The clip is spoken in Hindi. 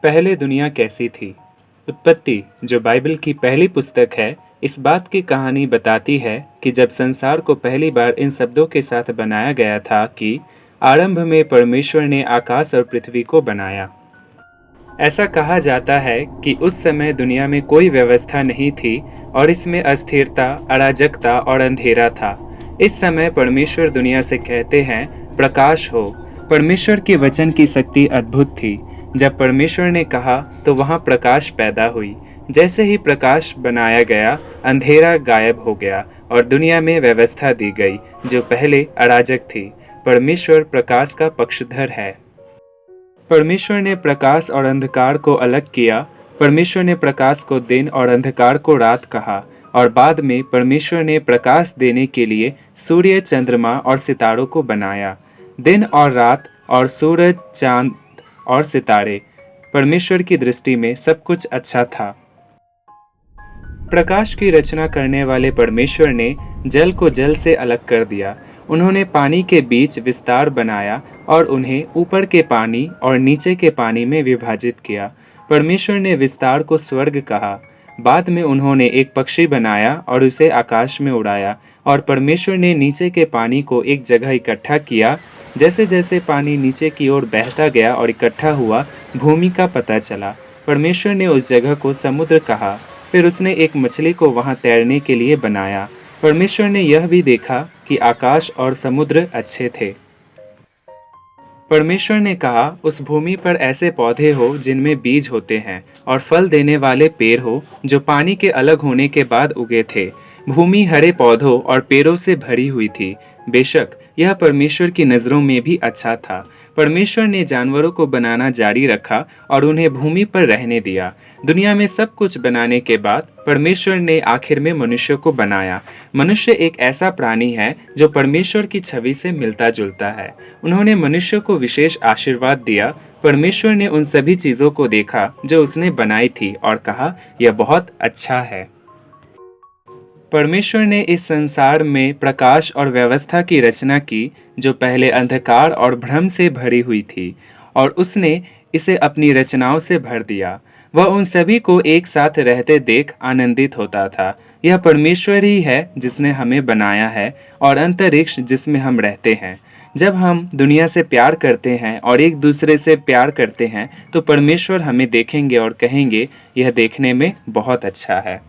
पहले दुनिया कैसी थी? उत्पत्ति, जो बाइबल की पहली पुस्तक है, इस बात की कहानी बताती है कि जब संसार को पहली बार इन शब्दों के साथ बनाया गया था कि आरंभ में परमेश्वर ने आकाश और पृथ्वी को बनाया। ऐसा कहा जाता है कि उस समय दुनिया में कोई व्यवस्था नहीं थी और इसमें अस्थिरता, अराजकता और अंधेरा था। इस समय परमेश्वर दुनिया से कहते हैं, प्रकाश हो। परमेश्वर के वचन की शक्ति अद्भुत थी। जब परमेश्वर ने कहा तो वहाँ प्रकाश पैदा हुई। जैसे ही प्रकाश बनाया गया, अंधेरा गायब हो गया और दुनिया में व्यवस्था दी गई जो पहले अराजक थी। परमेश्वर प्रकाश का पक्षधर है। परमेश्वर ने प्रकाश और अंधकार को अलग किया। परमेश्वर ने प्रकाश को दिन और अंधकार को रात कहा और बाद में परमेश्वर ने प्रकाश देने के लिए सूर्य, चंद्रमा और सितारों को बनाया। दिन और रात और सूरज, चांद और सितारे, परमेश्वर की दृष्टि में सब कुछ अच्छा था। प्रकाश की रचना करने वाले परमेश्वर ने जल को जल से अलग कर दिया। उन्होंने पानी के बीच विस्तार बनाया और उन्हें ऊपर के पानी और नीचे के पानी में विभाजित किया। परमेश्वर ने विस्तार को स्वर्ग कहा। बाद में उन्होंने एक पक्षी बनाया और उसे आकाश में उड़ाया और परमेश्वर ने नीचे के पानी को एक जगह इकट्ठा किया। जैसे जैसे पानी नीचे की ओर बहता गया और इकट्ठा हुआ, भूमि का पता चला। परमेश्वर ने उस जगह को समुद्र कहा। फिर उसने एक मछली को वहां तैरने के लिए बनाया। परमेश्वर ने यह भी देखा कि आकाश और समुद्र अच्छे थे। परमेश्वर ने कहा, उस भूमि पर ऐसे पौधे हो जिनमें बीज होते हैं और फल देने वाले पेड़ हो जो पानी के अलग होने के बाद उगे थे। भूमि हरे पौधों और पेड़ों से भरी हुई थी। बेशक यह परमेश्वर की नज़रों में भी अच्छा था। परमेश्वर ने जानवरों को बनाना जारी रखा और उन्हें भूमि पर रहने दिया। दुनिया में सब कुछ बनाने के बाद परमेश्वर ने आखिर में मनुष्य को बनाया। मनुष्य एक ऐसा प्राणी है जो परमेश्वर की छवि से मिलता जुलता है। उन्होंने मनुष्य को विशेष आशीर्वाद दिया। परमेश्वर ने उन सभी चीज़ों को देखा जो उसने बनाई थी और कहा, यह बहुत अच्छा है। परमेश्वर ने इस संसार में प्रकाश और व्यवस्था की रचना की जो पहले अंधकार और भ्रम से भरी हुई थी, और उसने इसे अपनी रचनाओं से भर दिया। वह उन सभी को एक साथ रहते देख आनंदित होता था। यह परमेश्वर ही है जिसने हमें बनाया है और अंतरिक्ष जिसमें हम रहते हैं। जब हम दुनिया से प्यार करते हैं और एक दूसरे से प्यार करते हैं तो परमेश्वर हमें देखेंगे और कहेंगे, यह देखने में बहुत अच्छा है।